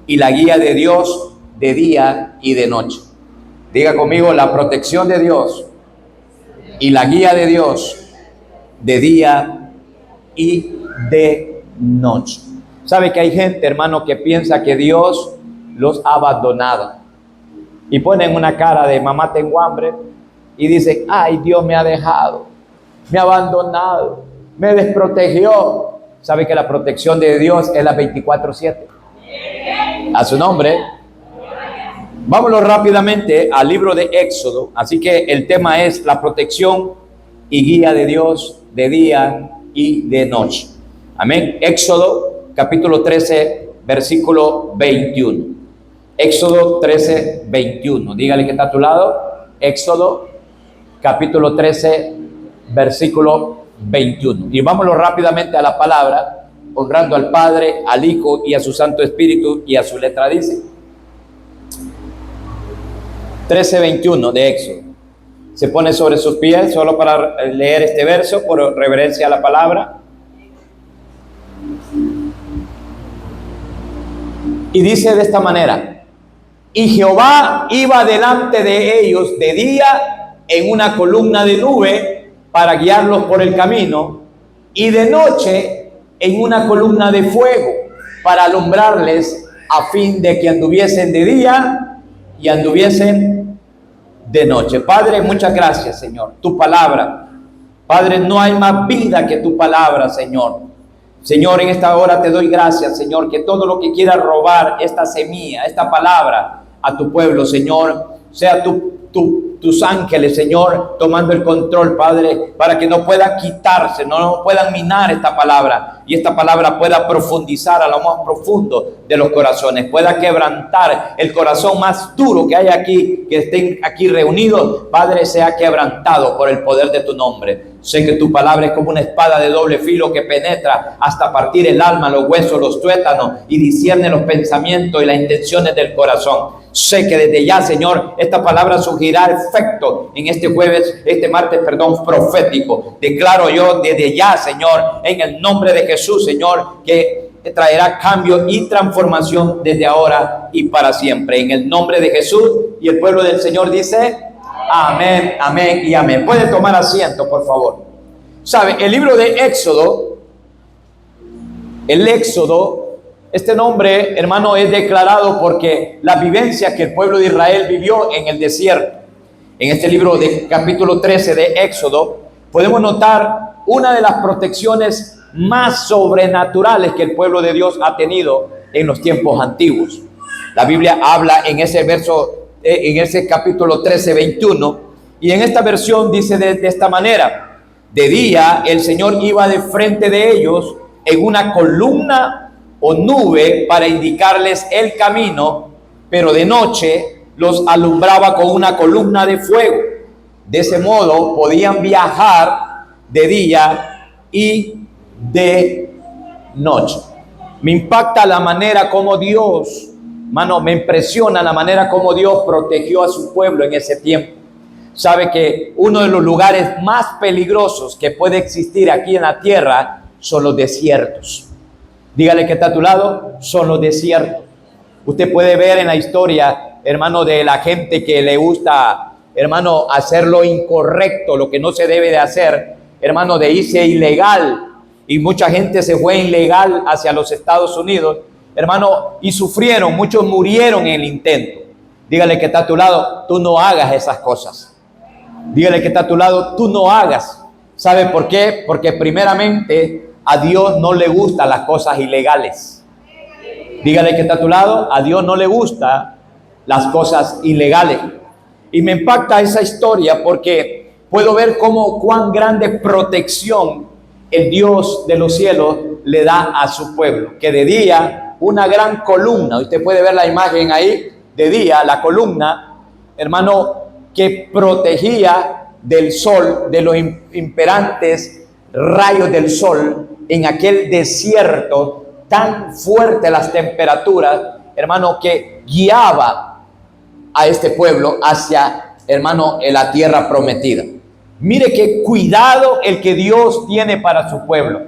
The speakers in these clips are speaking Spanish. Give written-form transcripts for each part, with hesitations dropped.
y la guía de Dios de día y de noche. Diga conmigo, la protección de Dios y la guía de Dios de día y de noche. ¿Sabe que hay gente, hermano, que piensa que Dios los ha abandonado? Y ponen una cara de mamá tengo hambre y dicen, ay, Dios me ha dejado, me ha abandonado, me desprotegió. ¿Sabe que la protección de Dios es la 24/7? A su nombre. Vámonos rápidamente al libro de Éxodo. Así que el tema es la protección y guía de Dios de día y de noche. Amén. Éxodo capítulo 13, versículo 21. Éxodo 13, 21. Dígale que está a tu lado. Éxodo capítulo 13, versículo 21. Y vámonos rápidamente a la palabra, honrando al Padre, al Hijo y a su Santo Espíritu, y a su letra dice 13:21 de Éxodo. Se pone sobre sus pies solo para leer este verso por reverencia a la palabra. Y dice de esta manera: y Jehová iba delante de ellos de día en una columna de nube para guiarlos por el camino, y de noche en una columna de fuego para alumbrarles, a fin de que anduviesen de día y anduviesen de noche. Padre, muchas gracias, Señor. Tu palabra, Padre, no hay más vida que tu palabra, Señor. Señor, en esta hora te doy gracias, Señor, que todo lo que quiera robar esta semilla, esta palabra a tu pueblo, Señor, sea tus ángeles, Señor, tomando el control, Padre, para que no puedan quitarse, no puedan minar esta palabra, y esta palabra pueda profundizar a lo más profundo de los corazones, pueda quebrantar el corazón más duro que hay aquí, que estén aquí reunidos, Padre, sea quebrantado por el poder de tu nombre. Sé que tu palabra es como una espada de doble filo que penetra hasta partir el alma, los huesos, los tuétanos, y discierne los pensamientos y las intenciones del corazón. Sé que desde ya, Señor, esta palabra surgirá efecto en este martes, profético. Declaro yo desde ya, Señor, en el nombre de Jesús, Señor, que traerá cambio y transformación desde ahora y para siempre. En el nombre de Jesús, y el pueblo del Señor dice: amén, amén y amén. Puede tomar asiento, por favor. ¿Sabe? El libro de Éxodo, este nombre, hermano, es declarado porque la vivencia que el pueblo de Israel vivió en el desierto. En este libro de capítulo 13 de Éxodo, podemos notar una de las protecciones más sobrenaturales que el pueblo de Dios ha tenido en los tiempos antiguos. La Biblia habla en ese verso, en ese capítulo 13, 21, y en esta versión dice de esta manera: de día el Señor iba de frente de ellos en una columna o nube para indicarles el camino, pero de noche los alumbraba con una columna de fuego. De ese modo podían viajar de día y de noche. Me impacta la manera como Dios, mano, me impresiona la manera como Dios protegió a su pueblo en ese tiempo. Sabe que uno de los lugares más peligrosos que puede existir aquí en la tierra son los desiertos. Dígale que está a tu lado, son los desiertos. Usted puede ver en la historia, hermano, de la gente que le gusta, hermano, hacer lo incorrecto, lo que no se debe de hacer, hermano, de irse ilegal. Y mucha gente se fue ilegal hacia los Estados Unidos, hermano, y sufrieron, muchos murieron en el intento. Dígale que está a tu lado, tú no hagas esas cosas. Dígale que está a tu lado, tú no hagas. ¿Sabe por qué? Porque primeramente a Dios no le gustan las cosas ilegales. Dígale que está a tu lado, a Dios no le gustan las cosas ilegales. Y me impacta esa historia porque puedo ver cuán grande protección el Dios de los cielos le da a su pueblo. Que de día una gran columna, usted puede ver la imagen ahí, de día la columna, hermano, que protegía del sol, de los imperantes rayos del sol en aquel desierto tan fuerte las temperaturas, hermano, que guiaba a este pueblo hacia, hermano, en la tierra prometida. Mire qué cuidado el que Dios tiene para su pueblo,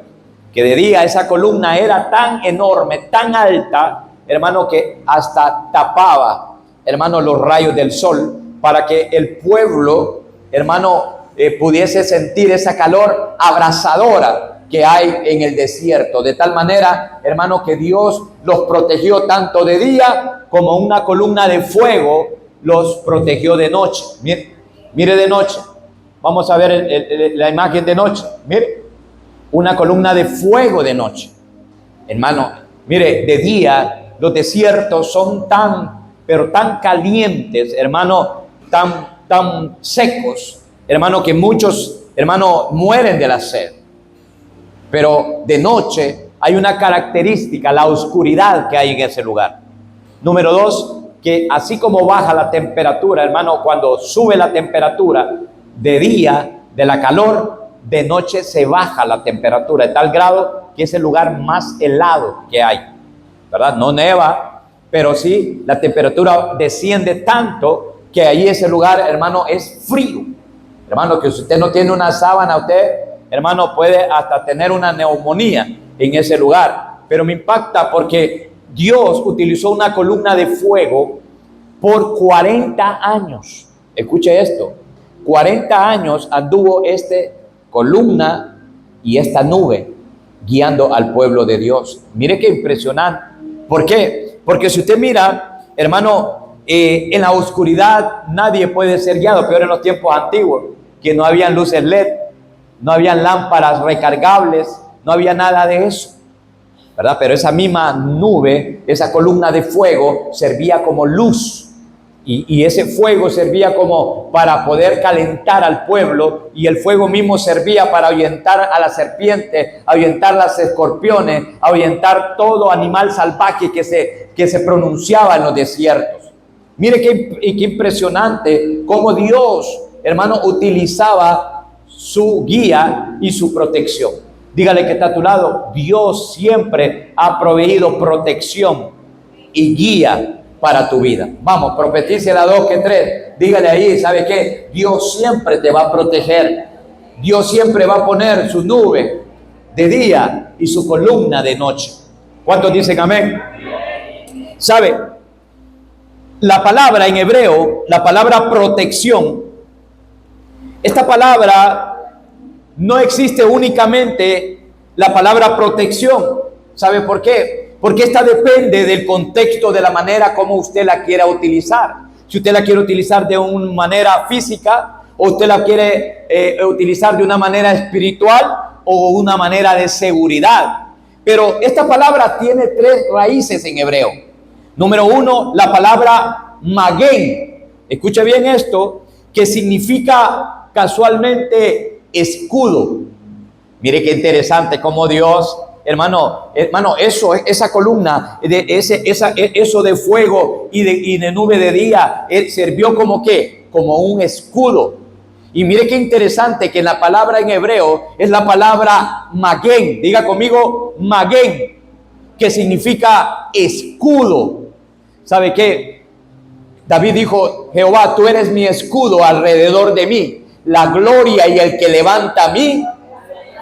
que de día esa columna era tan enorme, tan alta, hermano, que hasta tapaba, hermano, los rayos del sol para que el pueblo, hermano, pudiese sentir esa calor abrasadora que hay en el desierto. De tal manera, hermano, que Dios los protegió tanto de día como una columna de fuego los protegió de noche. Mire de noche. Vamos a ver la imagen de noche. Mire, una columna de fuego de noche. Hermano, mire, de día los desiertos son pero tan calientes, hermano, tan secos, hermano, que muchos, hermano, mueren de la sed. Pero de noche hay una característica, la oscuridad que hay en ese lugar. Número 2, que así como baja la temperatura, hermano, cuando sube la temperatura de día, de la calor, de noche se baja la temperatura de tal grado que es el lugar más helado que hay, ¿verdad? No neva, pero sí la temperatura desciende tanto que ahí ese lugar, hermano, es frío. Hermano, que si usted no tiene una sábana, usted, hermano, puede hasta tener una neumonía en ese lugar. Pero me impacta porque Dios utilizó una columna de fuego por 40 años. Escuche esto, 40 años anduvo esta columna y esta nube guiando al pueblo de Dios. Mire qué impresionante. ¿Por qué? Porque si usted mira, hermano, en la oscuridad nadie puede ser guiado, peor en los tiempos antiguos, que no habían luces LED, no habían lámparas recargables, no había nada de eso, ¿verdad? Pero esa misma nube, esa columna de fuego servía como luz. Y ese fuego servía como para poder calentar al pueblo, y el fuego mismo servía para ahuyentar a la serpiente, ahuyentar las escorpiones, ahuyentar todo animal salvaje que se pronunciaba en los desiertos. Mire qué impresionante cómo Dios, hermano, utilizaba su guía y su protección. Dígale que está a tu lado, Dios siempre ha proveído protección y guía para tu vida. Vamos, profetice la 2 que 3. Dígale ahí, ¿sabe qué? Dios siempre te va a proteger. Dios siempre va a poner su nube de día y su columna de noche. ¿Cuántos dicen amén? ¿Sabe? La palabra en hebreo, la palabra protección, esta palabra no existe únicamente la palabra protección. ¿Sabe por qué? Porque esta depende del contexto, de la manera como usted la quiera utilizar. Si usted la quiere utilizar de una manera física, o usted la quiere utilizar de una manera espiritual o una manera de seguridad. Pero esta palabra tiene 3 raíces en hebreo. Número 1, la palabra magén. Escuche bien esto, que significa casualmente escudo. Mire qué interesante cómo Dios, hermano, esa columna, eso de fuego y de nube de día, sirvió como ¿qué? Como un escudo. Y mire qué interesante que la palabra en hebreo es la palabra magén. Diga conmigo, magén, que significa escudo. ¿Sabe qué? David dijo, Jehová, tú eres mi escudo alrededor de mí, la gloria y el que levanta a mí.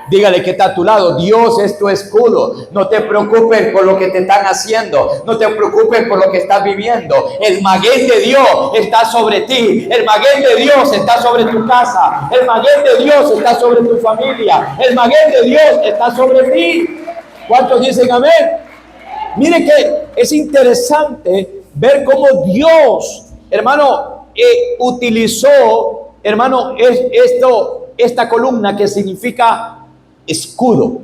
Dígale que está a tu lado, Dios es tu escudo. No te preocupes por lo que te están haciendo, no te preocupes por lo que estás viviendo. El magén de Dios está sobre ti, el magén de Dios está sobre tu casa, el magén de Dios está sobre tu familia, el magén de Dios está sobre ti. ¿Cuántos dicen amén? Mire que es interesante ver cómo Dios, hermano, utilizó, hermano, esta columna que significa escudo.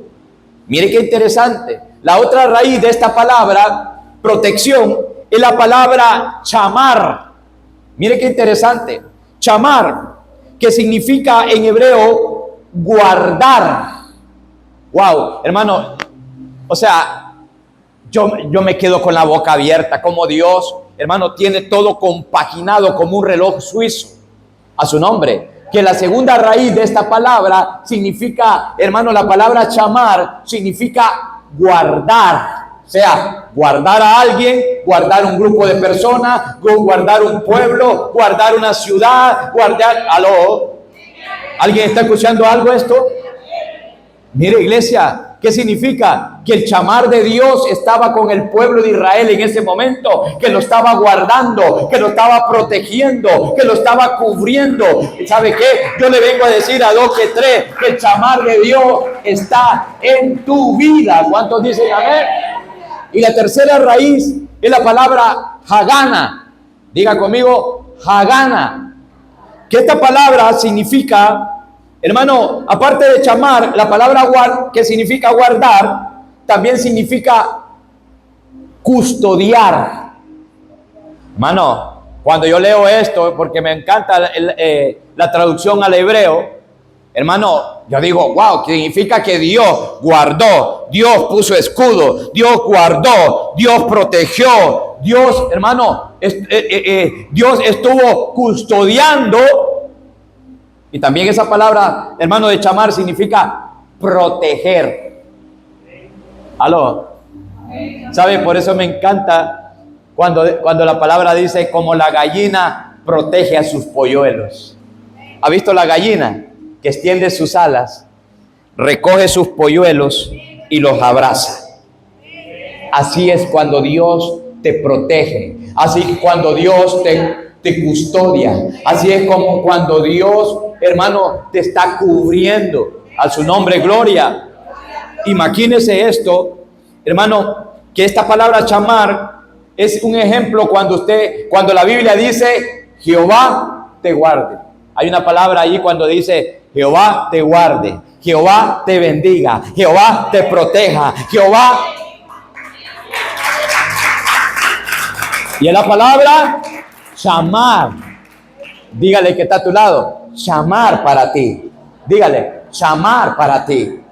Mire qué interesante. La otra raíz de esta palabra, protección, es la palabra chamar. Mire qué interesante. Chamar, que significa en hebreo guardar. Wow, hermano, o sea, yo me quedo con la boca abierta, como Dios, hermano, tiene todo compaginado como un reloj suizo a su nombre. Que la segunda raíz de esta palabra significa, hermano, la palabra chamar significa guardar. O sea, guardar a alguien, guardar un grupo de personas, guardar un pueblo, guardar una ciudad, guardar... ¿Aló? ¿Alguien está escuchando algo esto? Mire, iglesia, ¿Qué significa? Que el chamar de Dios estaba con el pueblo de Israel en ese momento, que lo estaba guardando, que lo estaba protegiendo, que lo estaba cubriendo. ¿Sabe qué? Yo le vengo a decir a dos que tres que el chamar de Dios está en tu vida. ¿Cuántos dicen amén? Y la tercera raíz es la palabra Hagana. Diga conmigo, Hagana. Que esta palabra significa, hermano, aparte de chamar, la palabra que significa guardar, también significa custodiar. Hermano, cuando yo leo esto, porque me encanta la traducción al hebreo, hermano, yo digo, wow, significa que Dios guardó, Dios puso escudo, Dios guardó, Dios protegió, Dios, hermano, Dios estuvo custodiando. Y también esa palabra, hermano, de chamar significa proteger. ¿Aló? ¿Sabe? Por eso me encanta cuando la palabra dice como la gallina protege a sus polluelos. ¿Ha visto la gallina que extiende sus alas, recoge sus polluelos y los abraza? Así es cuando Dios te protege. Así es cuando Dios te custodia. Así es como cuando Dios, hermano, te está cubriendo. A su nombre, gloria. Imagínese esto, hermano, que esta palabra chamar es un ejemplo cuando la Biblia dice Jehová te guarde. Hay una palabra ahí cuando dice Jehová te guarde, Jehová te bendiga, Jehová te proteja, Jehová. Y en la palabra chamar. Dígale que está a tu lado, chamar para ti. Dígale, chamar para ti.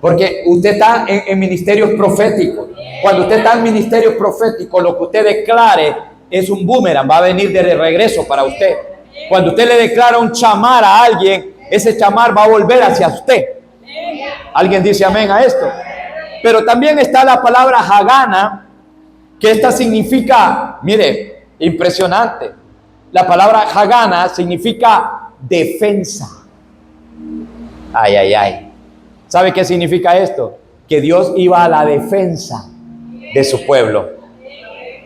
Porque usted está en ministerios proféticos. Cuando usted está en ministerios proféticos, lo que usted declare es un boomerang, va a venir de regreso para usted. Cuando usted le declara un chamar a alguien, ese chamar va a volver hacia usted. ¿Alguien dice amén a esto? Pero también está la palabra Hagana, que esta significa, mire, impresionante. La palabra Hagana significa defensa. Ay, ay, ay. ¿Sabe qué significa esto? Que Dios iba a la defensa de su pueblo.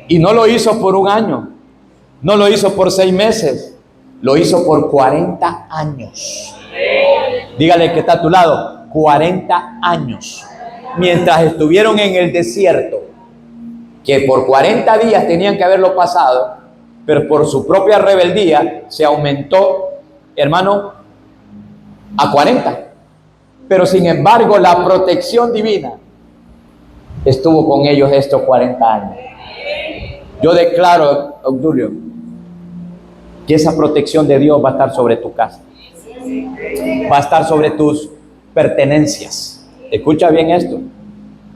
Y no lo hizo por un año, no lo hizo por 6 meses, lo hizo por 40 años. Dígale que está a tu lado, 40 años. Mientras estuvieron en el desierto, que por 40 días tenían que haberlo pasado, pero por su propia rebeldía se aumentó, hermano, a 40. Pero sin embargo, la protección divina estuvo con ellos estos 40 años. Yo declaro, Obdulio, que esa protección de Dios va a estar sobre tu casa. Va a estar sobre tus pertenencias. Escucha bien esto.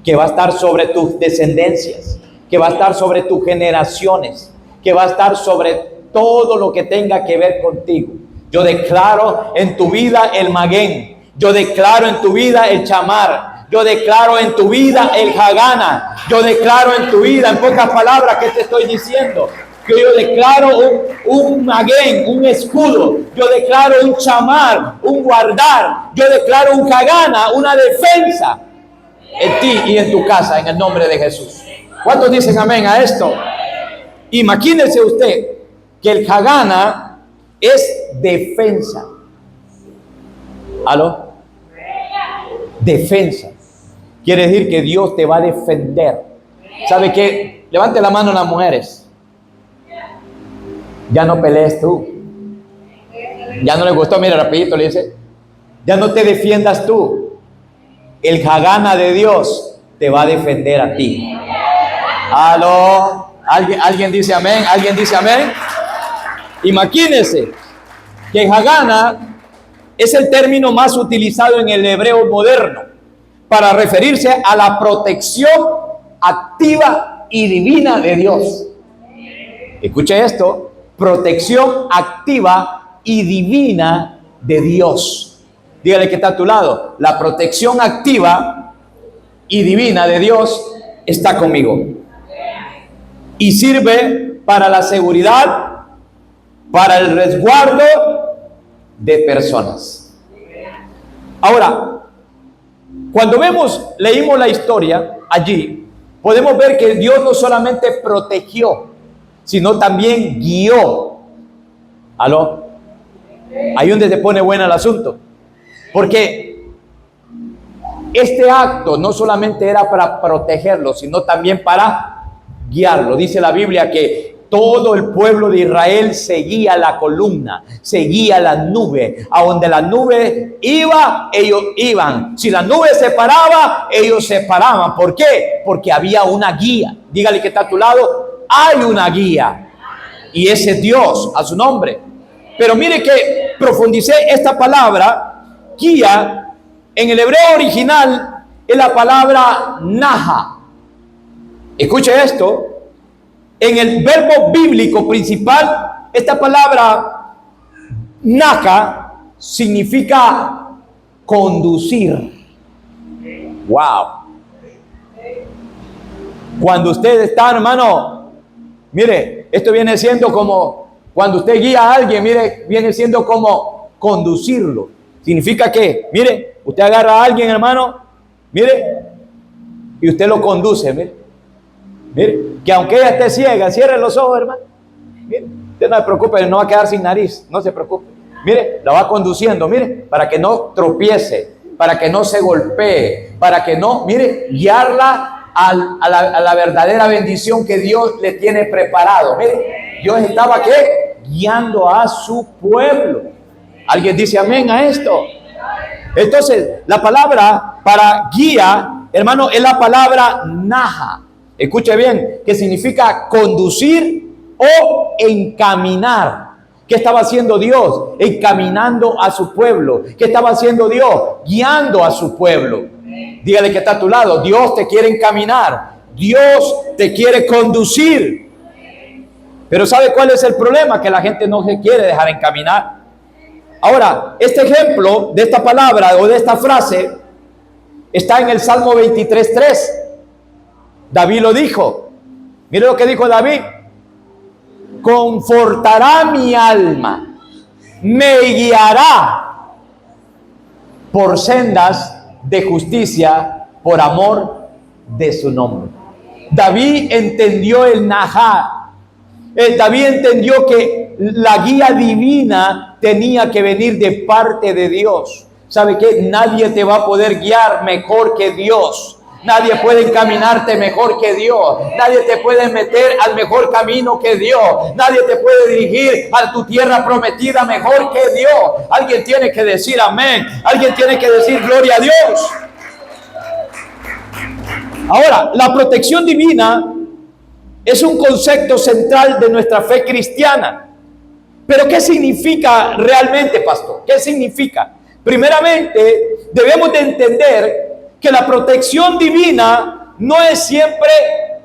Que va a estar sobre tus descendencias. Que va a estar sobre tus generaciones. Que va a estar sobre todo lo que tenga que ver contigo. Yo declaro en tu vida el Magén. Yo declaro en tu vida el chamar. Yo declaro en tu vida el Hagana. Yo declaro en tu vida, en pocas palabras que te estoy diciendo, que yo declaro un Magén, un escudo. Yo declaro un chamar, un guardar. Yo declaro un Hagana, una defensa en ti y en tu casa, en el nombre de Jesús. ¿Cuántos dicen amén a esto? Imagínese usted que el Hagana es defensa. ¿Aló? Defensa. Quiere decir que Dios te va a defender. ¿Sabe qué? Levante la mano las mujeres. Ya no pelees tú. Ya no le gustó, mira, rapidito le dice. Ya no te defiendas tú. El Hagana de Dios te va a defender a ti. ¿Aló? ¿Alguien dice amén? ¿Alguien dice amén? Imagínense que Hagana es el término más utilizado en el hebreo moderno para referirse a la protección activa y divina de Dios. Escuche esto, protección activa y divina de Dios. Dígale que está a tu lado, la protección activa y divina de Dios está conmigo. Y sirve para la seguridad, para el resguardo de personas. Ahora, Cuando leímos la historia allí, podemos ver que Dios no solamente protegió, sino también guió. ¿Aló? Ahí donde se pone bueno el asunto. Porque este acto no solamente era para protegerlo, sino también para guiarlo. Dice la Biblia que todo el pueblo de Israel seguía la columna, seguía la nube. A donde la nube iba, ellos iban. Si la nube se paraba, ellos se paraban. ¿Por qué? Porque había una guía. Dígale que está a tu lado, hay una guía. Y ese es Dios, a su nombre. Pero mire que profundicé esta palabra, guía, en el hebreo original es la palabra naja. Escuche esto. En el verbo bíblico principal, esta palabra naja significa conducir. Wow. Cuando usted está, hermano, mire, esto viene siendo como cuando usted guía a alguien, mire, viene siendo como conducirlo. Significa que, mire, usted agarra a alguien, hermano, mire, y usted lo conduce, mire. Mire, que aunque ella esté ciega, cierre los ojos, hermano. Mire, usted no se preocupe, no va a quedar sin nariz, no se preocupe. Mire, la va conduciendo, mire, para que no tropiece, para que no se golpee, para que no, mire, guiarla a la verdadera bendición que Dios le tiene preparado. Mire, Dios estaba, ¿qué? Guiando a su pueblo. ¿Alguien dice amén a esto? Entonces, la palabra para guía, hermano, es la palabra naja. Escuche bien, que significa conducir o encaminar. ¿Qué estaba haciendo Dios? Encaminando a su pueblo. ¿Qué estaba haciendo Dios? Guiando a su pueblo. Dígale que está a tu lado. Dios te quiere encaminar. Dios te quiere conducir. Pero ¿sabe cuál es el problema? Que la gente no se quiere dejar encaminar. Ahora, este ejemplo de esta palabra o de esta frase está en el Salmo 23:3. David lo dijo. Mire lo que dijo David. Confortará mi alma, me guiará por sendas de justicia, por amor de su nombre. David entendió el Nahá. David entendió que la guía divina tenía que venir de parte de Dios. ¿Sabe qué? Nadie te va a poder guiar mejor que Dios. Nadie puede encaminarte mejor que Dios. Nadie te puede meter al mejor camino que Dios. Nadie te puede dirigir a tu tierra prometida mejor que Dios. Alguien tiene que decir amén. Alguien tiene que decir gloria a Dios. Ahora, la protección divina es un concepto central de nuestra fe cristiana. Pero ¿qué significa realmente, pastor? ¿Qué significa? Primeramente, debemos de entender que la protección divina no es siempre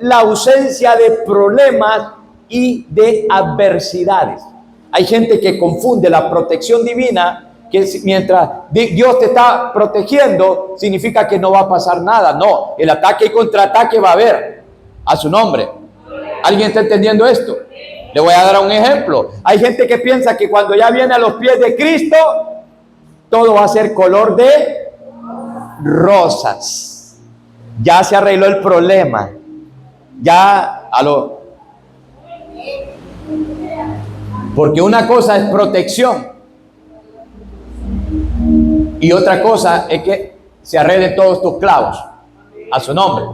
la ausencia de problemas y de adversidades. Hay gente que confunde la protección divina, que mientras Dios te está protegiendo, significa que no va a pasar nada. No, el ataque y contraataque va a haber, a su nombre. ¿Alguien está entendiendo esto? Le voy a dar un ejemplo. Hay gente que piensa que cuando ya viene a los pies de Cristo, todo va a ser color de rosas. Ya se arregló el problema. Ya, porque una cosa es protección y otra cosa es que se arreglen todos tus clavos, a su nombre.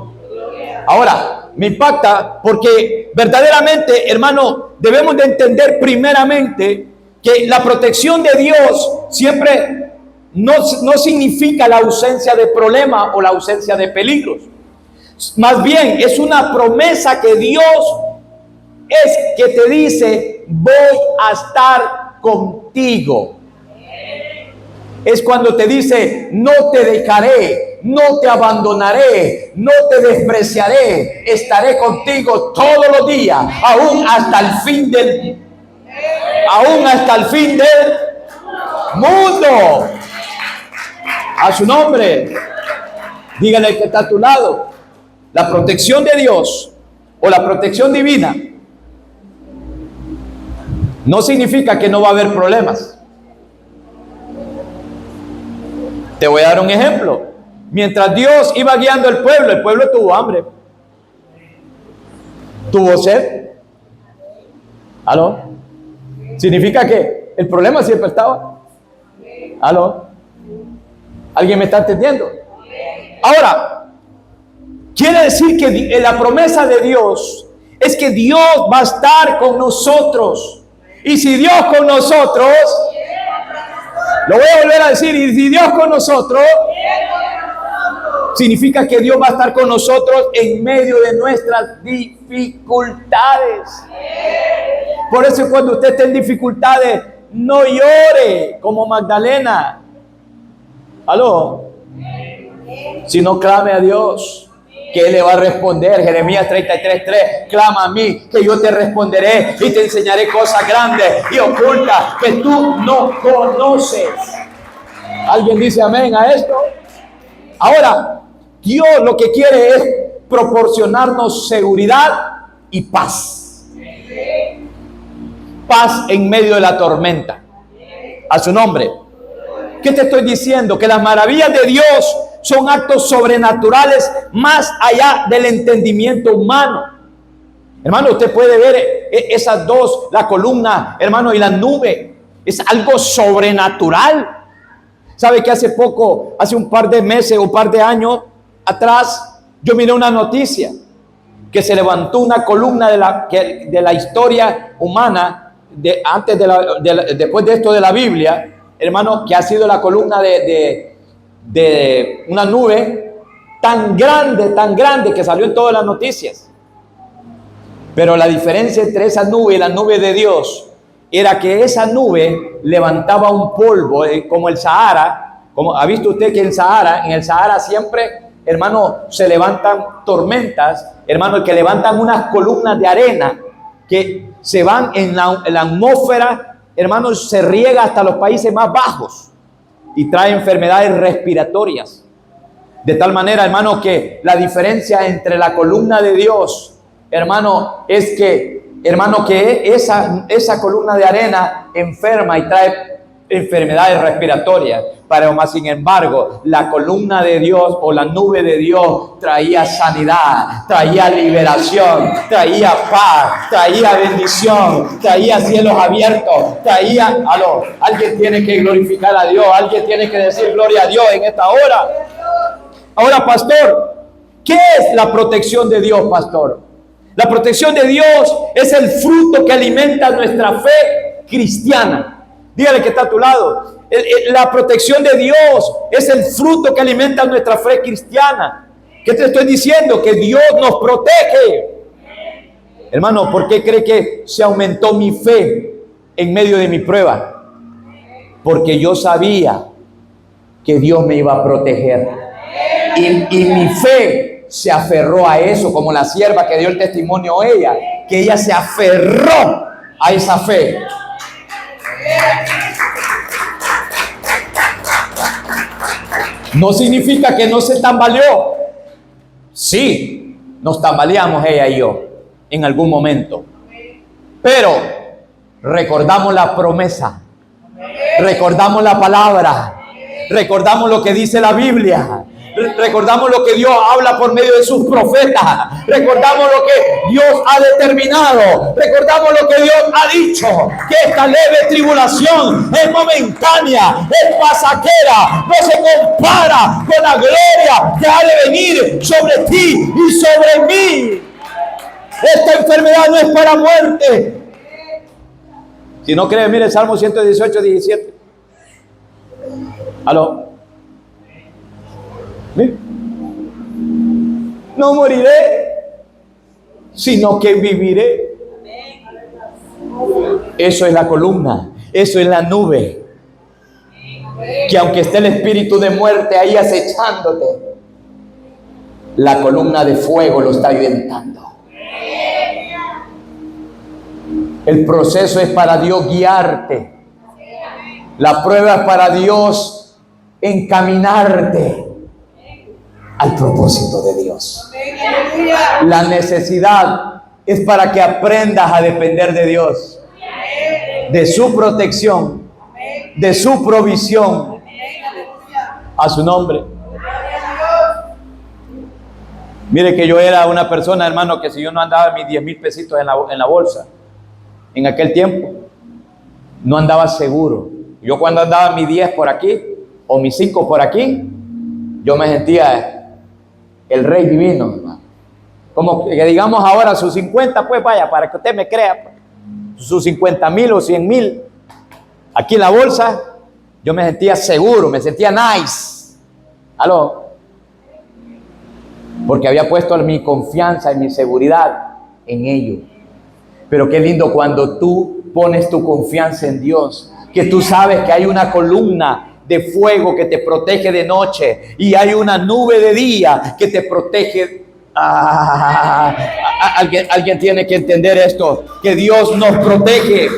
Ahora, me impacta porque verdaderamente, hermano, debemos de entender primeramente que la protección de Dios siempre no significa la ausencia de problemas o la ausencia de peligros. Más bien, es una promesa que Dios es que te dice, voy a estar contigo. Es cuando te dice, no te dejaré, no te abandonaré, no te despreciaré, estaré contigo todos los días, aún hasta el fin del mundo. A su nombre. Dígale que está a tu lado. La protección de Dios o la protección divina no significa que no va a haber problemas. Te voy a dar un ejemplo. mientras Dios iba guiando al pueblo, el pueblo tuvo hambre, tuvo sed. ¿Aló? Significa que el problema siempre estaba. ¿Aló? ¿Alguien me está entendiendo? Ahora, quiere decir que la promesa de Dios es que Dios va a estar con nosotros. Y si Dios con nosotros, lo voy a volver a decir, y si Dios con nosotros, significa que Dios va a estar con nosotros en medio de nuestras dificultades. Por eso cuando usted esté en dificultades, no llore como Magdalena. ¿Aló? Sino clame a Dios, que Él le va a responder. Jeremías 33:3, clama a mí, que yo te responderé y te enseñaré cosas grandes y ocultas que tú no conoces. ¿Alguien dice amén a esto? Ahora, Dios lo que quiere es proporcionarnos seguridad y paz. Paz en medio de la tormenta. A su nombre. ¿Qué te estoy diciendo? Que las maravillas de Dios son actos sobrenaturales más allá del entendimiento humano. Hermano, usted puede ver esas dos, la columna, hermano, y la nube. Es algo sobrenatural. ¿Sabe que hace poco, hace un par de meses o un par de años atrás, yo miré una noticia que se levantó una columna de la historia humana, después de esto de la Biblia, hermano, que ha sido la columna de una nube tan grande que salió en todas las noticias. Pero la diferencia entre esa nube y la nube de Dios era que esa nube levantaba un polvo, como el Sahara. Como ha visto usted que en el Sahara siempre, hermano, se levantan tormentas, hermano, que levantan unas columnas de arena que se van en la atmósfera, hermano, se riega hasta los países más bajos y trae enfermedades respiratorias. De tal manera, hermano, que la diferencia entre la columna de Dios, hermano, es que, hermano, que esa columna de arena enferma y trae enfermedades respiratorias. Pero más sin embargo, la columna de Dios o la nube de Dios traía sanidad, traía liberación, traía paz, traía bendición, traía cielos abiertos, traía, alguien tiene que glorificar a Dios, alguien tiene que decir gloria a Dios en esta hora. Ahora, pastor, ¿qué es la protección de Dios, pastor? La protección de Dios es el fruto que alimenta nuestra fe cristiana. Dígale que está a tu lado. La protección de Dios es el fruto que alimenta nuestra fe cristiana. ¿Qué te estoy diciendo? Que Dios nos protege. Hermano, ¿por qué cree que se aumentó mi fe en medio de mi prueba? Porque yo sabía que Dios me iba a proteger. Y mi fe se aferró a eso, como la sierva que dio el testimonio ella, que ella se aferró a esa fe. No significa que no se tambaleó. Sí, nos tambaleamos ella y yo en algún momento. Pero recordamos la promesa, recordamos la palabra, recordamos lo que dice la Biblia. Recordamos lo que Dios habla por medio de sus profetas. Recordamos lo que Dios ha determinado. Recordamos lo que Dios ha dicho. Que esta leve tribulación es momentánea, es pasajera. No se compara con la gloria que ha de venir sobre ti y sobre mí. Esta enfermedad no es para muerte. Si no cree, mire Salmo 118, 17. ¿Aló? No moriré, sino que viviré. Eso es la columna, eso es la nube. Que aunque esté el espíritu de muerte ahí acechándote, la columna de fuego lo está ahuyentando. El proceso es para Dios guiarte. La prueba es para Dios encaminarte al propósito de Dios. La necesidad es para que aprendas a depender de Dios, de su protección, de su provisión. A su nombre. Mire que yo era una persona, hermano, que si yo no andaba mis 10,000 pesitos en la bolsa, en aquel tiempo, no andaba seguro. Yo cuando andaba mis 10 por aquí, o mis 5 por aquí, yo me sentía el rey divino, hermano. Como que digamos ahora sus 50, pues vaya, para que usted me crea, pues, sus 50,000 o 100,000, aquí en la bolsa, yo me sentía seguro, me sentía nice. ¿Aló? Porque había puesto mi confianza y mi seguridad en ello. Pero qué lindo cuando tú pones tu confianza en Dios, que tú sabes que hay una columna de fuego que te protege de noche y hay una nube de día que te protege. Alguien tiene que entender esto, que Dios nos protege.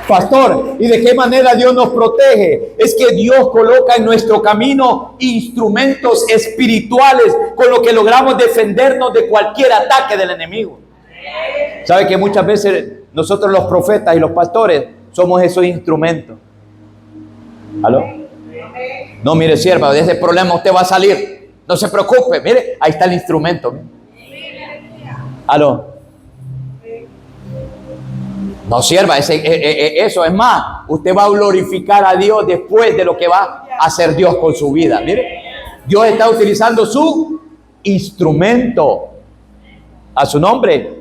Pastor, ¿y de qué manera Dios nos protege? Es que Dios coloca en nuestro camino instrumentos espirituales con lo que logramos defendernos de cualquier ataque del enemigo. ¿Sabe que muchas veces nosotros los profetas y los pastores somos esos instrumentos? ¿Aló? No, mire, sierva, de ese problema usted va a salir. No se preocupe, mire, ahí está el instrumento. ¿Aló? No, sierva, eso es más. Usted va a glorificar a Dios después de lo que va a hacer Dios con su vida. Mire, Dios está utilizando su instrumento. A su nombre.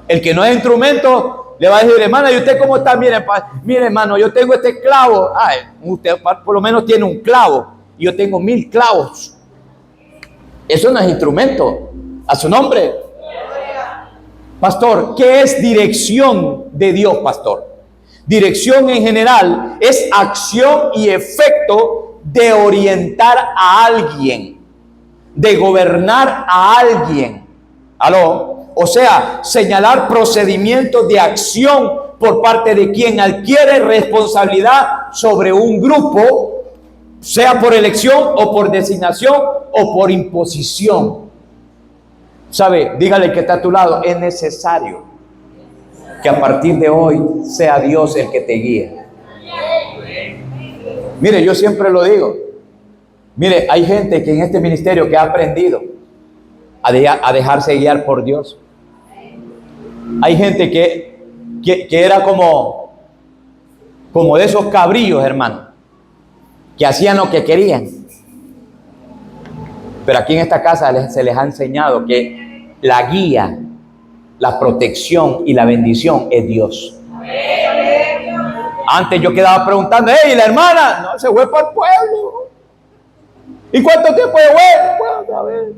El que no es instrumento le va a decir, hermana, ¿y usted cómo está? Mire, hermano, yo tengo este clavo. Ay, usted por lo menos tiene un clavo. Y yo tengo 1000 clavos. Eso no es instrumento. A su nombre. Pastor, ¿qué es dirección de Dios, pastor? Dirección en general es acción y efecto de orientar a alguien, de gobernar a alguien. ¿Aló? O sea, señalar procedimientos de acción por parte de quien adquiere responsabilidad sobre un grupo, sea por elección o por designación o por imposición. ¿Sabe? Dígale que está a tu lado, es necesario que a partir de hoy sea Dios el que te guíe. Mire, yo siempre lo digo. Mire, hay gente que en este ministerio que ha aprendido a dejarse guiar por Dios. Hay gente que era como de esos cabrillos, hermano, que hacían lo que querían. Pero aquí en esta casa se les ha enseñado que la guía, la protección y la bendición es Dios. Antes yo quedaba preguntando, ¿y la hermana? No, se fue para el pueblo. ¿Y cuánto tiempo fue? Pues, a ver.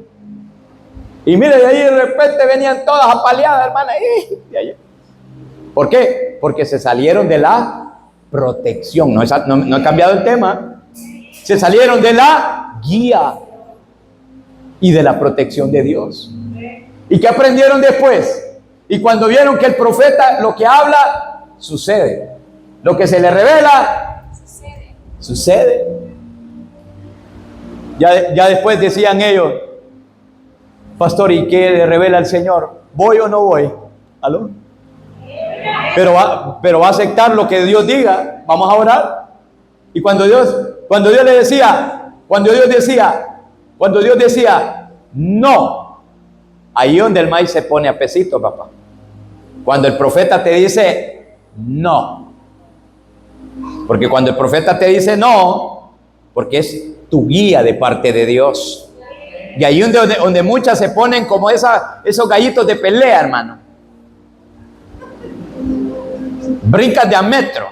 Y mire, de ahí de repente venían todas apaleadas, hermana. ¿Por qué? Porque se salieron de la protección. No he cambiado el tema. Se salieron de la guía y de la protección de Dios. ¿Y qué aprendieron después? Y cuando vieron que el profeta lo que habla, sucede. Lo que se le revela, sucede. Ya después decían ellos, pastor, ¿y qué le revela el Señor? ¿Voy o no voy? ¿Aló? Pero va a aceptar lo que Dios diga. Vamos a orar. Y cuando Dios decía, no, ahí donde el maíz se pone a pesito, papá. Cuando el profeta te dice no. Porque cuando el profeta te dice no, porque es tu guía de parte de Dios. Y ahí donde muchas se ponen como esos gallitos de pelea, hermano. Brincas de a metro.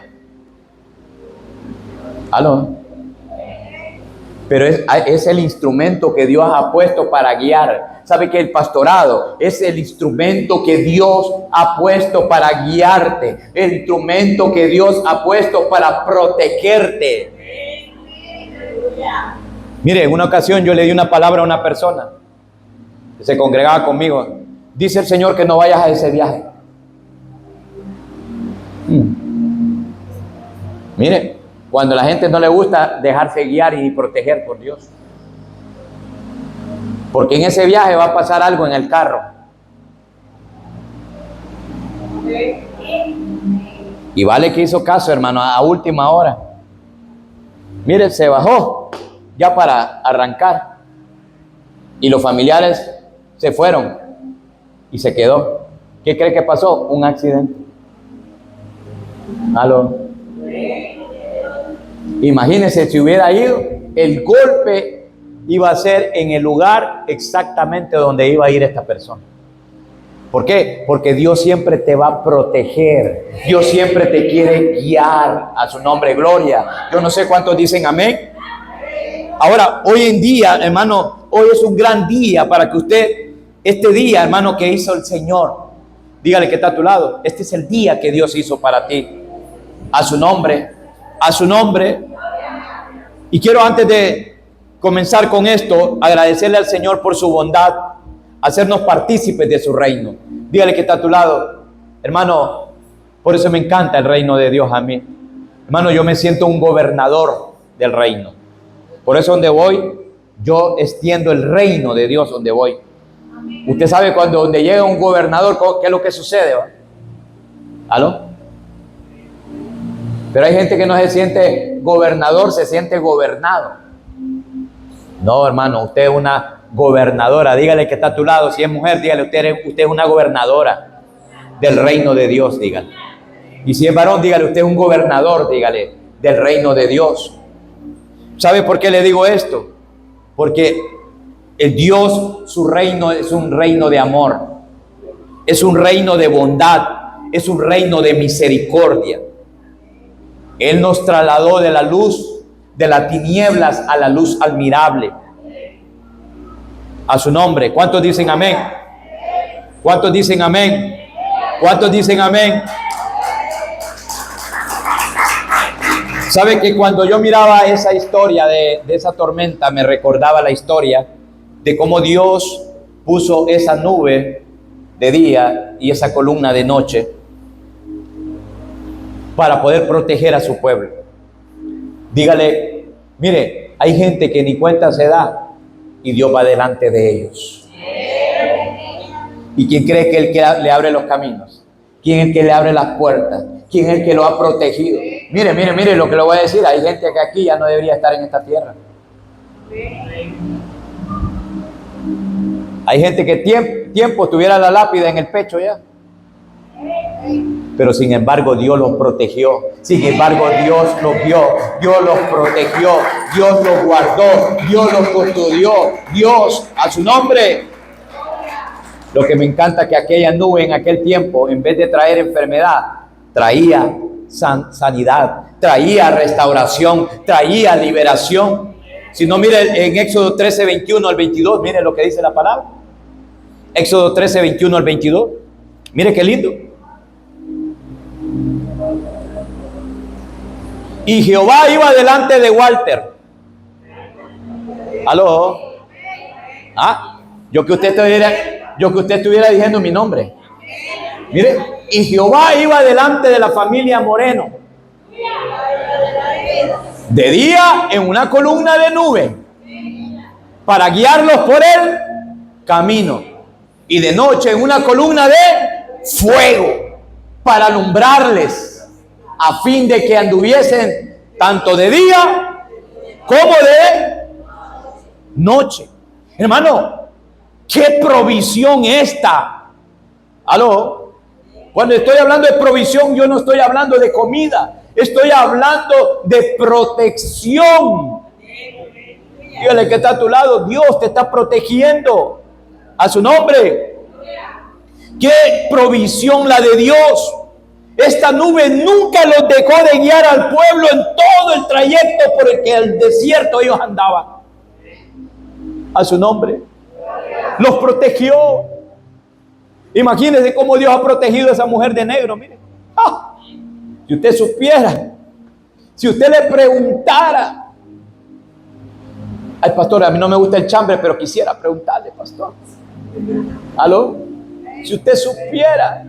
¿Aló? Pero es el instrumento que Dios ha puesto para guiar. ¿Sabe que el pastorado es el instrumento que Dios ha puesto para guiarte? El instrumento que Dios ha puesto para protegerte. Mire, en una ocasión yo le di una palabra a una persona que se congregaba conmigo. Dice el Señor que no vayas a ese viaje. Mire, cuando a la gente no le gusta dejarse guiar y proteger por Dios. Porque en ese viaje va a pasar algo en el carro. Y vale que hizo caso, hermano, a última hora. Mire, se bajó ya para arrancar. Y los familiares se fueron y se quedó. ¿Qué cree que pasó? Un accidente. ¿Aló? Imagínense si hubiera ido, el golpe iba a ser en el lugar exactamente donde iba a ir esta persona. ¿Por qué? Porque Dios siempre te va a proteger. Dios siempre te quiere guiar. A su nombre, gloria. Yo no sé cuántos dicen amén. Ahora, hoy en día, hermano, hoy es un gran día para que usted, este día, hermano, que hizo el Señor, dígale que está a tu lado. Este es el día que Dios hizo para ti. A su nombre. A su nombre. Y quiero, antes de comenzar con esto, agradecerle al Señor por su bondad, hacernos partícipes de su reino. Dígale que está a tu lado. Hermano, por eso me encanta el reino de Dios a mí. Hermano, yo me siento un gobernador del reino. Por eso donde voy, yo extiendo el reino de Dios donde voy. Usted sabe cuando donde llega un gobernador, ¿qué es lo que sucede? ¿Va? ¿Aló? Pero hay gente que no se siente gobernador, se siente gobernado. No, hermano, usted es una gobernadora. Dígale que está a tu lado. Si es mujer, dígale, usted es una gobernadora del reino de Dios, dígale. Y si es varón, dígale, usted es un gobernador, dígale, del reino de Dios. ¿Sabe por qué le digo esto? Porque el Dios, su reino es un reino de amor, es un reino de bondad, es un reino de misericordia. Él nos trasladó de la luz, de las tinieblas a la luz admirable. A su nombre. ¿Cuántos dicen amén? ¿Cuántos dicen amén? ¿Cuántos dicen amén? ¿Sabe que cuando yo miraba esa historia de esa tormenta, me recordaba la historia de cómo Dios puso esa nube de día y esa columna de noche para poder proteger a su pueblo? Dígale, mire, hay gente que ni cuenta se da y Dios va delante de ellos. ¿Y quién cree que el que le abre los caminos? ¿Quién es el que le abre las puertas? ¿Quién es el que lo ha protegido? Mire lo que le voy a decir. Hay gente que aquí ya no debería estar en esta tierra. Hay gente que tiempo tuviera la lápida en el pecho ya. Pero sin embargo Dios los protegió. Sin embargo Dios los vio. Dios los protegió. Dios los guardó. Dios los custodió. Dios, a su nombre. Lo que me encanta es que aquella nube en aquel tiempo, en vez de traer enfermedad, traía sanidad, traía restauración, traía liberación. Si no, mire en Éxodo 13, 21 al 22, mire lo que dice la palabra. Éxodo 13, 21 al 22. Mire qué lindo. Y Jehová iba delante de Walter. ¿Aló? ¿Ah? Yo que usted estuviera diciendo mi nombre. Mire, y Jehová iba delante de la familia Moreno. De día en una columna de nube para guiarlos por el camino, y de noche en una columna de fuego para alumbrarles, a fin de que anduviesen tanto de día como de noche. Hermano, qué provisión esta. ¿Aló? Cuando estoy hablando de provisión, yo no estoy hablando de comida, estoy hablando de protección. Dígale que está a tu lado, Dios te está protegiendo. A su nombre. Qué provisión la de Dios. Esta nube nunca los dejó de guiar al pueblo en todo el trayecto por el que el desierto ellos andaban. A su nombre. Los protegió. Imagínense cómo Dios ha protegido a esa mujer de negro. Mire. ¡Ah! Si usted supiera, si usted le preguntara. Ay, pastor, a mí no me gusta el chambre, pero quisiera preguntarle, pastor. ¿Aló? Si usted supiera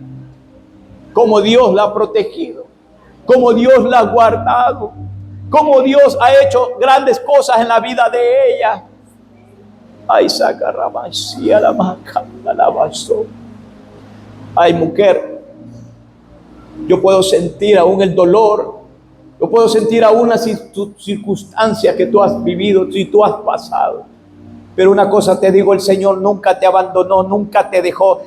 cómo Dios la ha protegido, cómo Dios la ha guardado, cómo Dios ha hecho grandes cosas en la vida de ella. Ay, sacarramasía la macana la basó. Ay, mujer, yo puedo sentir aún el dolor, yo puedo sentir aún las circunstancias que tú has vivido, si tú has pasado. Pero una cosa te digo, el Señor nunca te abandonó, nunca te dejó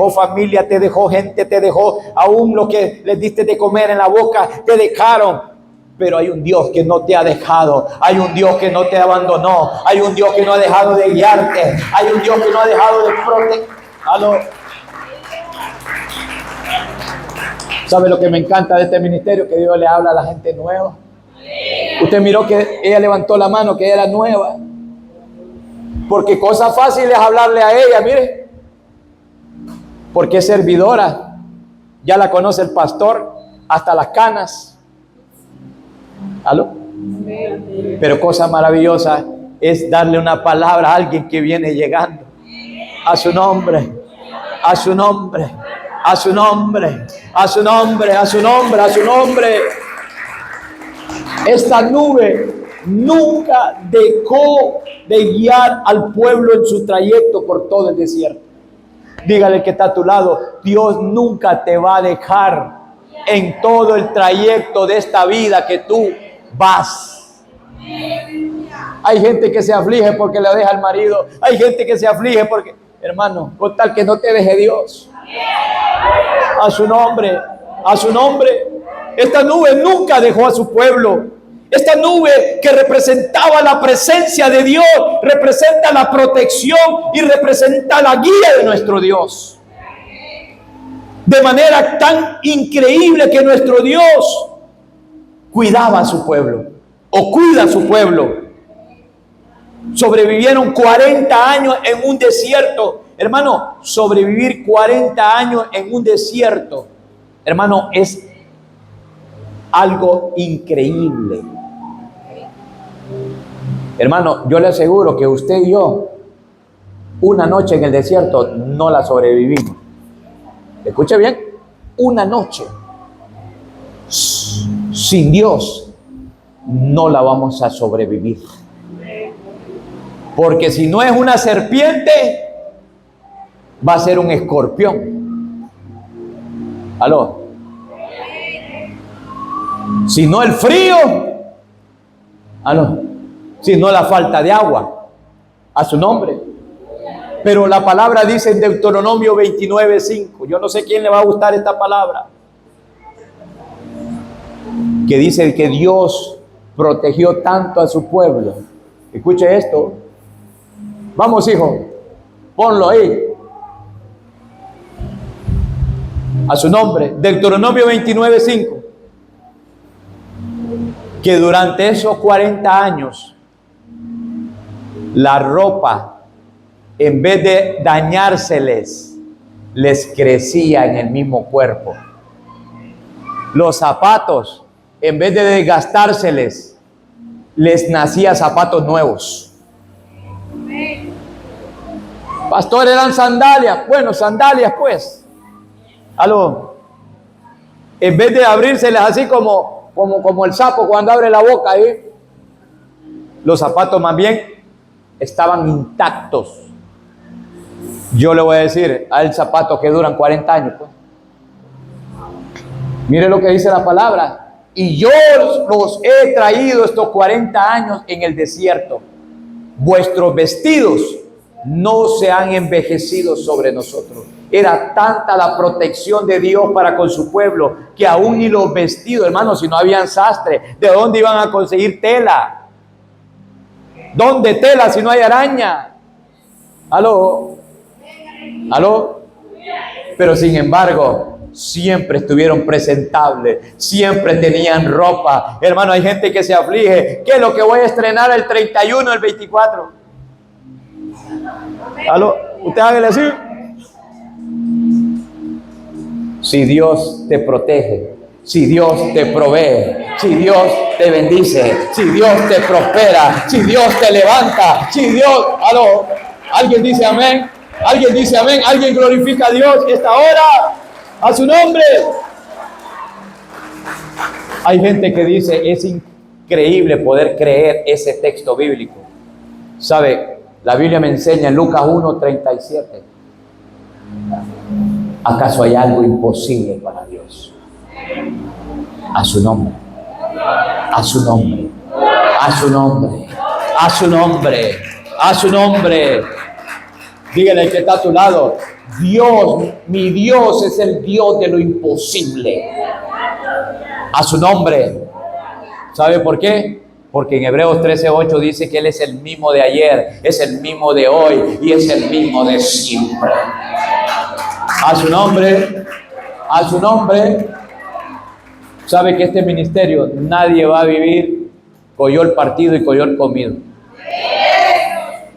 familia, te dejó gente, te dejó aún lo que les diste de comer en la boca, te dejaron. Pero hay un Dios que no te ha dejado, hay un Dios que no te abandonó, hay un Dios que no ha dejado de guiarte, hay un Dios que no ha dejado de proteger. ¿Sabe lo que me encanta de este ministerio? Que Dios le habla a la gente nueva. Usted miró que ella levantó la mano, que ella era nueva. Porque cosa fácil es hablarle a ella, mire. Porque es servidora. Ya la conoce el pastor, hasta las canas. ¿Aló? Pero cosa maravillosa es darle una palabra a alguien que viene llegando. A su nombre, a su nombre, a su nombre, a su nombre, a su nombre, a su nombre. Esta nube nunca dejó de guiar al pueblo en su trayecto por todo el desierto. Dígale que está a tu lado, Dios nunca te va a dejar en todo el trayecto de esta vida que tú vas. Hay gente que se aflige porque le deja el marido. Hay gente que se aflige porque, hermano, con tal que no te deje Dios. A su nombre, a su nombre. Esta nube nunca dejó a su pueblo. Esta nube que representaba la presencia de Dios, representa la protección y representa la guía de nuestro Dios. De manera tan increíble que nuestro Dios cuidaba a su pueblo, o cuida a su pueblo. Sobrevivieron 40 años en un desierto. Hermano, sobrevivir 40 años en un desierto, hermano, es algo increíble. Hermano, yo le aseguro que usted y yo, una noche en el desierto, no la sobrevivimos. Escuche bien, una noche sin Dios, no la vamos a sobrevivir. Porque si no es una serpiente, va a ser un escorpión. ¿Aló? Si no el frío, ¿aló? Si no la falta de agua, a su nombre. Pero la palabra dice en Deuteronomio 29:5, yo no sé quién le va a gustar esta palabra, que dice que Dios protegió tanto a su pueblo. Escuche esto. Vamos, hijo, ponlo ahí. A su nombre, Deuteronomio 29:5. Que durante esos 40 años, la ropa, en vez de dañárseles, les crecía en el mismo cuerpo. Los zapatos, en vez de desgastárseles, les nacía zapatos nuevos. Pastor, eran sandalias. Bueno, sandalias pues. Aló. En vez de abrírseles así como el sapo cuando abre la boca, los zapatos más bien estaban intactos. Yo le voy a decir, hay zapatos que duran 40 años. Pues. Mire lo que dice la palabra. Y yo los he traído estos 40 años en el desierto. Vuestros vestidos no se han envejecido sobre nosotros. Era tanta la protección de Dios para con su pueblo que aún ni los vestidos, hermanos, si no habían sastre, ¿de dónde iban a conseguir tela? ¿Dónde tela si no hay araña? ¿Aló? ¿Aló? Pero sin embargo, siempre estuvieron presentables, siempre tenían ropa. Hermano, hay gente que se aflige. ¿Qué es lo que voy a estrenar el 31, el 24? ¿Aló? ¿Usted hágale así? Si Dios te protege, si Dios te provee, si Dios te bendice, si Dios te prospera, si Dios te levanta, si Dios... ¿Aló? ¿Alguien dice amén? ¿Alguien dice amén? ¿Alguien glorifica a Dios esta hora? A su nombre. Hay gente que dice, es increíble poder creer ese texto bíblico. ¿Sabe? La Biblia me enseña en Lucas 1:37. ¿Acaso hay algo imposible para Dios? A su nombre. A su nombre. A su nombre. A su nombre. A su nombre. Dígale al que está a tu lado: Dios, mi Dios es el Dios de lo imposible. A su nombre. ¿Sabe por qué? Porque en Hebreos 13:8 dice que Él es el mismo de ayer, es el mismo de hoy y es el mismo de siempre. A su nombre. A su nombre. ¿Sabe que este ministerio nadie va a vivir coyol partido y coyol comido?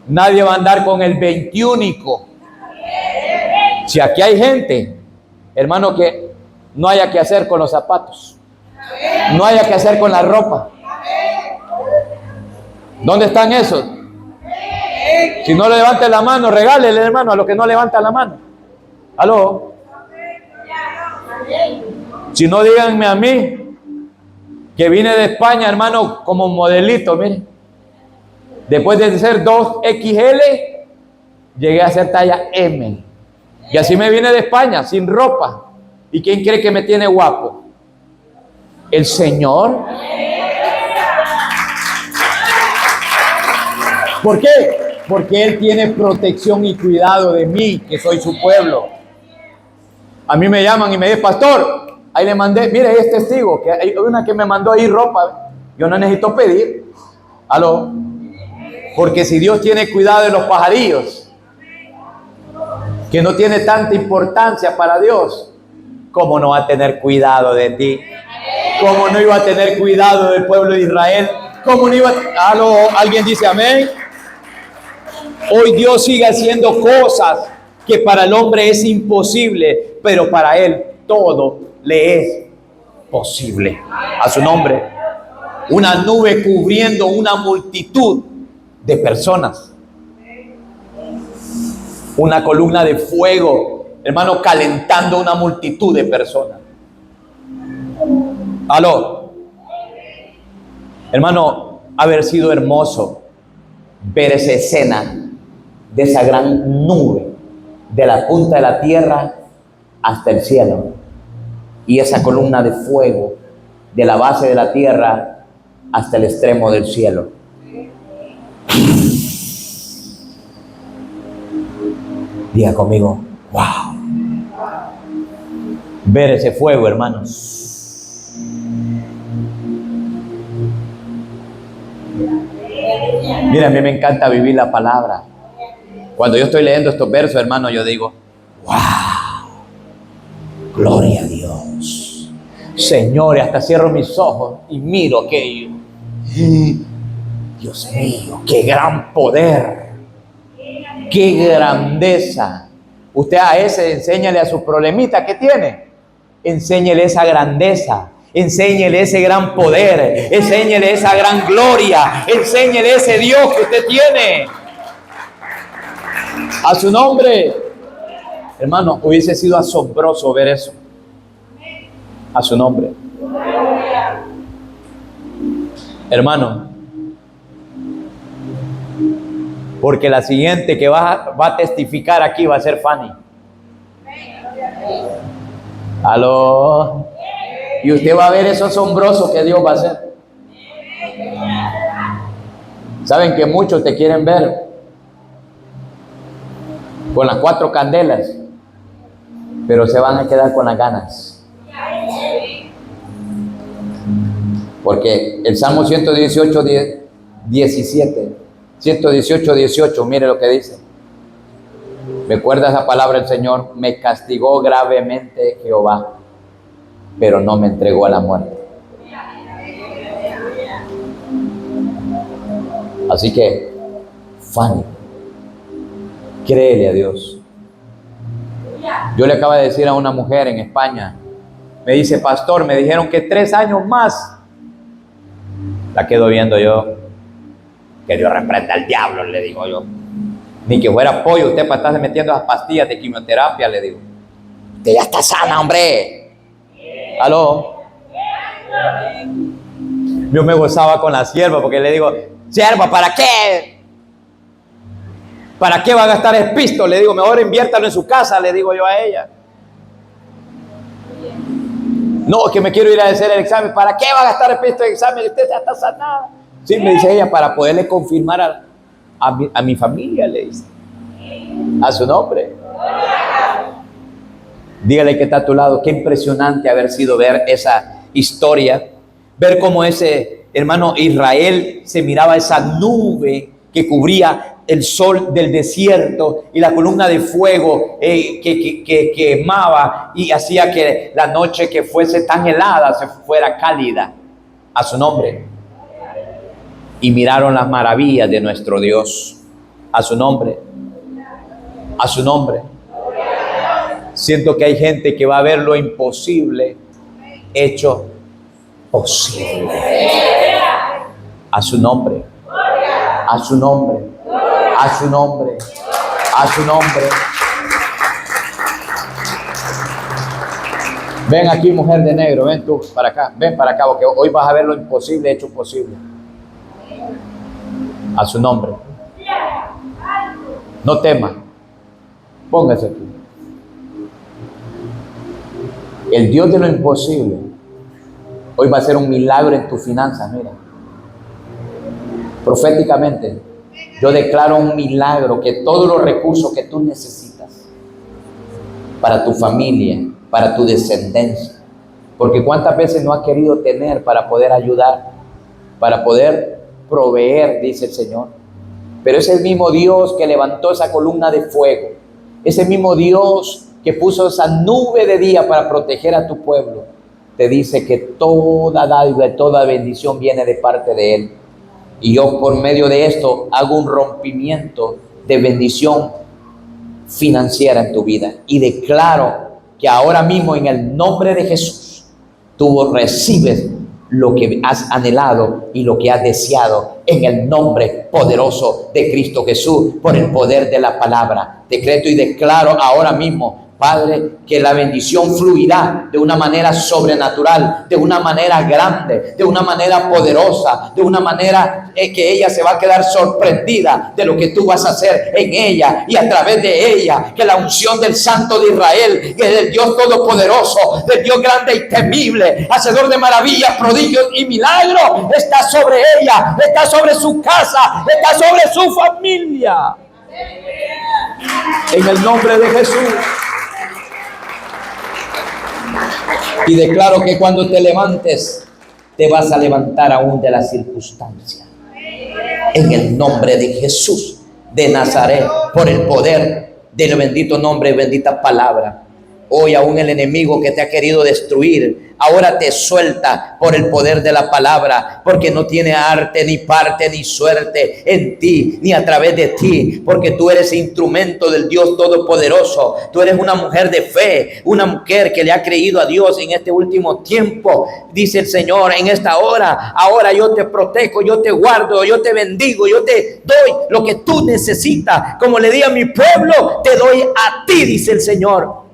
Nadie va a andar con el 21. Si aquí hay gente, hermano, que no haya que hacer con los zapatos, no haya que hacer con la ropa. ¿Dónde están esos? Si no le levanta la mano, regálele, hermano, a los que no levantan la mano. ¿Aló? Si no, díganme a mí, que vine de España, hermano, como modelito, mire. Después de ser 2XL, llegué a ser talla M. Y así me vine de España, sin ropa. ¿Y quién cree que me tiene guapo? El Señor. ¿Por qué? Porque Él tiene protección y cuidado de mí, que soy su pueblo. A mí me llaman y me dicen: pastor, ahí le mandé, mire, es testigo, que hay una que me mandó ahí ropa. Yo no necesito pedir. ¿Aló? Porque si Dios tiene cuidado de los pajarillos, que no tiene tanta importancia para Dios, ¿cómo no va a tener cuidado de ti? ¿Cómo no iba a tener cuidado del pueblo de Israel? ¿Cómo no iba a... ¿Aló? ¿Alguien dice amén? Hoy Dios sigue haciendo cosas que para el hombre es imposible, pero para Él todo le es posible. A su nombre. Una nube cubriendo una multitud de personas. Una columna de fuego, hermano, calentando una multitud de personas. Aló. Hermano, haber sido hermoso ver esa escena de esa gran nube, de la punta de la tierra hasta el cielo, y esa columna de fuego de la base de la tierra hasta el extremo del cielo. Diga conmigo: wow. Ver ese fuego, hermanos. Mira, a mí me encanta vivir la palabra. Cuando yo estoy leyendo estos versos, hermano, yo digo: wow, gloria a Dios. Señor, hasta cierro mis ojos y miro aquello. Dios mío, qué gran poder, qué grandeza. Usted a ese enséñale a su problemita que tiene, enséñele esa grandeza, enséñele ese gran poder, enséñele esa gran gloria, enséñele ese Dios que usted tiene. A su nombre. Hermano, hubiese sido asombroso ver eso. A su nombre. Hermano, porque la siguiente que va a testificar aquí va a ser Fanny. Aló. Y usted va a ver eso asombroso que Dios va a hacer. Saben que muchos te quieren ver con las 4 candelas, pero se van a quedar con las ganas. Porque el Salmo 118, 17, 118, 18, mire lo que dice. Recuerda esa palabra del Señor: me castigó gravemente Jehová, pero no me entregó a la muerte. Así que, Fanny, créele a Dios. Yo le acabo de decir a una mujer en España, me dice: pastor, me dijeron que 3 años más. La quedo viendo yo. Que Dios reprenda al diablo, le digo yo. Ni que fuera pollo usted para estarse metiendo esas pastillas de quimioterapia, le digo. Que ya está sana, hombre. ¿Aló? Yo me gozaba con la sierva porque le digo: sierva, ¿para qué? ¿Para qué va a gastar el pisto? Le digo: mejor inviértalo en su casa, le digo yo a ella. No, es que me quiero ir a hacer el examen. ¿Para qué va a gastar el pisto en el examen? Usted ya está sanada. Sí, me dice ella, para poderle confirmar a mi familia, le dice. A su nombre. Dígale que está a tu lado, qué impresionante haber sido ver esa historia, ver cómo ese hermano Israel se miraba esa nube que cubría el sol del desierto y la columna de fuego que quemaba y hacía que la noche que fuese tan helada se fuera cálida. A su nombre. Y miraron las maravillas de nuestro Dios. A su nombre. A su nombre. Siento que hay gente que va a ver lo imposible hecho posible. A su nombre. A su nombre. A su nombre. A su nombre. Ven aquí, mujer de negro, ven tú para acá, ven para acá, porque hoy vas a ver lo imposible hecho posible. A su nombre. No temas. Póngase aquí. El Dios de lo imposible hoy va a hacer un milagro en tus finanzas, mira. Proféticamente, yo declaro un milagro, que todos los recursos que tú necesitas para tu familia, para tu descendencia, porque cuántas veces no has querido tener para poder ayudar, para poder proveer, dice el Señor. Pero es el mismo Dios que levantó esa columna de fuego, ese mismo Dios que puso esa nube de día para proteger a tu pueblo, te dice que toda dádiva y toda bendición viene de parte de Él. Y yo por medio de esto hago un rompimiento de bendición financiera en tu vida. Y declaro que ahora mismo en el nombre de Jesús, tú recibes lo que has anhelado y lo que has deseado en el nombre poderoso de Cristo Jesús, por el poder de la palabra. Decreto y declaro ahora mismo, Padre, que la bendición fluirá de una manera sobrenatural, de una manera grande, de una manera poderosa, de una manera que ella se va a quedar sorprendida de lo que tú vas a hacer en ella y a través de ella. Que la unción del Santo de Israel, que del Dios Todopoderoso, del Dios grande y temible, hacedor de maravillas, prodigios y milagros, está sobre ella, está sobre su casa, está sobre su familia. En el nombre de Jesús. Y declaro que cuando te levantes, te vas a levantar aún de las circunstancias. En el nombre de Jesús de Nazaret, por el poder del bendito nombre y bendita palabra. Hoy aún el enemigo que te ha querido destruir, ahora te suelta por el poder de la palabra, porque no tiene arte, ni parte, ni suerte en ti, ni a través de ti, porque tú eres instrumento del Dios Todopoderoso. Tú eres una mujer de fe, una mujer que le ha creído a Dios en este último tiempo. Dice el Señor, en esta hora, ahora yo te protejo, yo te guardo, yo te bendigo, yo te doy lo que tú necesitas. Como le di a mi pueblo, te doy a ti, dice el Señor.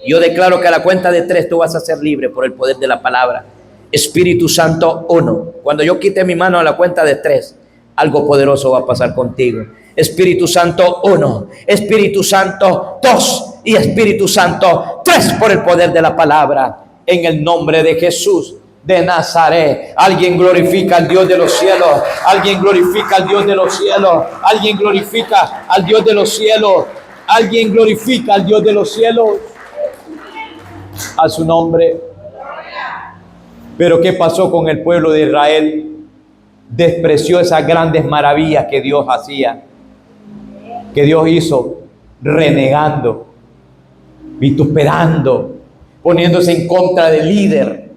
Yo declaro que a la cuenta de 3 tú vas a ser libre por el poder de la palabra. Espíritu Santo, 1. Cuando yo quite mi mano a la cuenta de 3, algo poderoso va a pasar contigo. Espíritu Santo, 1. Espíritu Santo, 2. Y Espíritu Santo, 3, por el poder de la palabra. En el nombre de Jesús de Nazaret. Alguien glorifica al Dios de los cielos. Alguien glorifica al Dios de los cielos. Alguien glorifica al Dios de los cielos. Alguien glorifica al Dios de los cielos. A su nombre. Pero ¿qué pasó con el pueblo de Israel? Despreció esas grandes maravillas que Dios hacía, que Dios hizo, renegando, vituperando, poniéndose en contra del líder.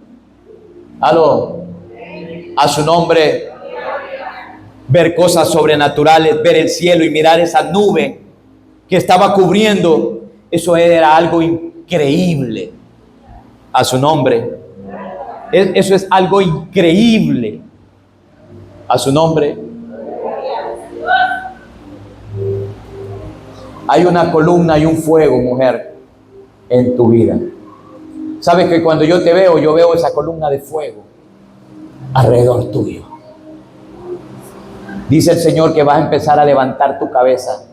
Aló, a su nombre. Ver cosas sobrenaturales, ver el cielo y mirar esa nube que estaba cubriendo, eso era algo increíble. A su nombre. Eso es algo increíble. A su nombre. Hay una columna y un fuego, mujer, en tu vida. Sabes que cuando yo te veo, yo veo esa columna de fuego alrededor tuyo. Dice el Señor que vas a empezar a levantar tu cabeza,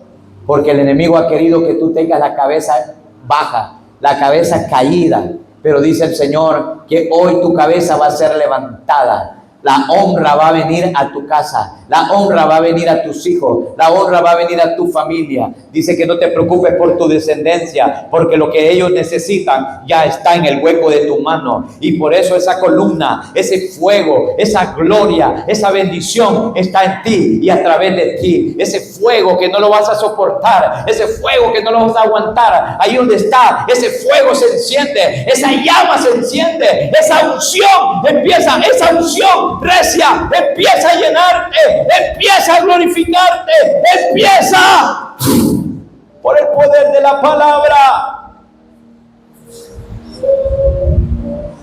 porque el enemigo ha querido que tú tengas la cabeza baja, la cabeza caída. Pero dice el Señor que hoy tu cabeza va a ser levantada. La honra va a venir a tu casa, la honra va a venir a tus hijos, la honra va a venir a tu familia. Dice que no te preocupes por tu descendencia, porque lo que ellos necesitan ya está en el hueco de tu mano. Y por eso esa columna, ese fuego, esa gloria, esa bendición está en ti y a través de ti. Ese fuego que no lo vas a soportar, ese fuego que no lo vas a aguantar, ahí donde está, ese fuego se enciende, esa llama se enciende, esa unción empieza, esa unción recia, empieza a llenarte, empieza a glorificarte, empieza por el poder de la palabra.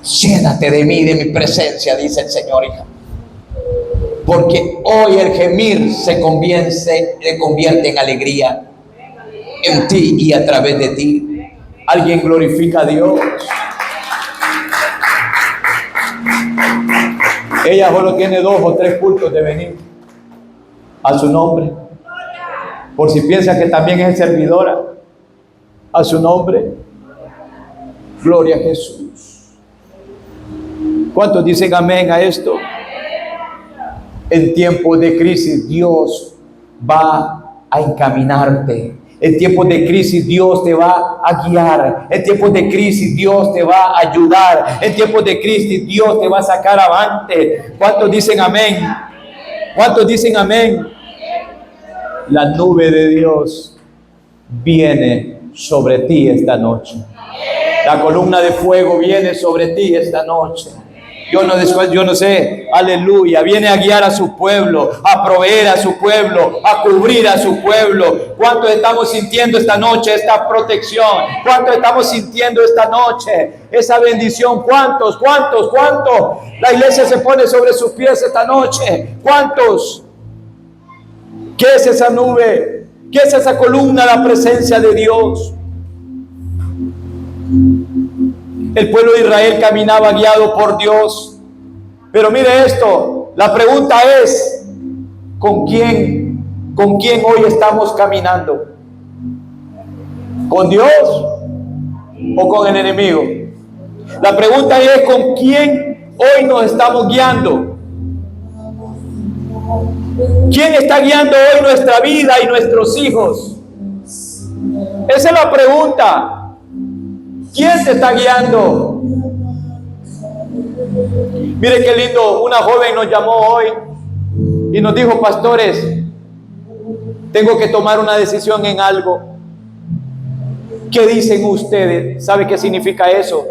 Llénate de mí, de mi presencia, dice el Señor, hija. Porque hoy el gemir se convierte en alegría en ti y a través de ti. Alguien glorifica a Dios. Ella solo tiene 2 o 3 cultos de venir a su nombre. Por si piensa que también es servidora, a su nombre. Gloria a Jesús. ¿Cuántos dicen amén a esto? En tiempos de crisis Dios va a encaminarte. En tiempos de crisis Dios te va a guiar. En tiempos de crisis Dios te va a ayudar. En tiempos de crisis Dios te va a sacar avante. ¿Cuántos dicen amén? ¿Cuántos dicen amén? La nube de Dios viene sobre ti esta noche. La columna de fuego viene sobre ti esta noche. Yo no sé, aleluya, viene a guiar a su pueblo, a proveer a su pueblo, a cubrir a su pueblo. ¿Cuántos estamos sintiendo esta noche esta protección? ¿Cuántos estamos sintiendo esta noche esa bendición? ¿Cuántos? La iglesia se pone sobre sus pies esta noche. ¿Cuántos? ¿Qué es esa nube? ¿Qué es esa columna? La presencia de Dios. El pueblo de Israel caminaba guiado por Dios. Pero mire esto, la pregunta es, ¿con quién hoy estamos caminando? ¿Con Dios o con el enemigo? La pregunta es, ¿con quién hoy nos estamos guiando? ¿Quién está guiando hoy nuestra vida y nuestros hijos? Esa es la pregunta. ¿Quién te está guiando? Mire qué lindo, una joven nos llamó hoy y nos dijo, pastores, tengo que tomar una decisión en algo. ¿Qué dicen ustedes? ¿Sabe qué significa eso?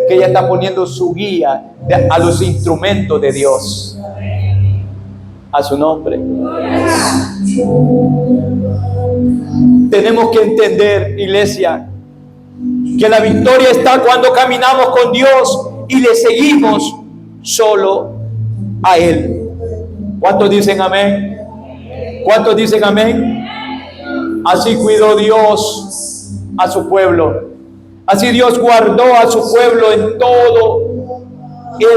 Que ella está poniendo su guía a los instrumentos de Dios. A su nombre. Tenemos que entender, iglesia, que la victoria está cuando caminamos con Dios y le seguimos solo a Él. ¿Cuántos dicen amén? ¿Cuántos dicen amén? Así cuidó Dios a su pueblo. Así Dios guardó a su pueblo en todo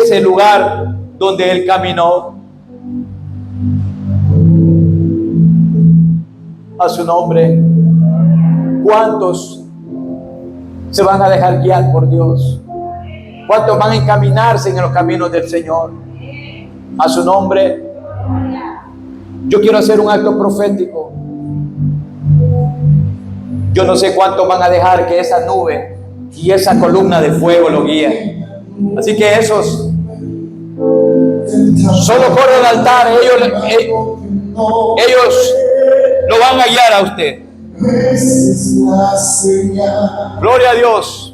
ese lugar donde Él caminó. A su nombre. ¿Cuántos se van a dejar guiar por Dios? ¿Cuántos van a encaminarse en los caminos del Señor? A su nombre. Yo quiero hacer un acto profético. Yo no sé cuántos van a dejar que esa nube y esa columna de fuego lo guíen. Así que esos solo corren al altar. Ellos lo van a guiar a usted. Gloria a Dios.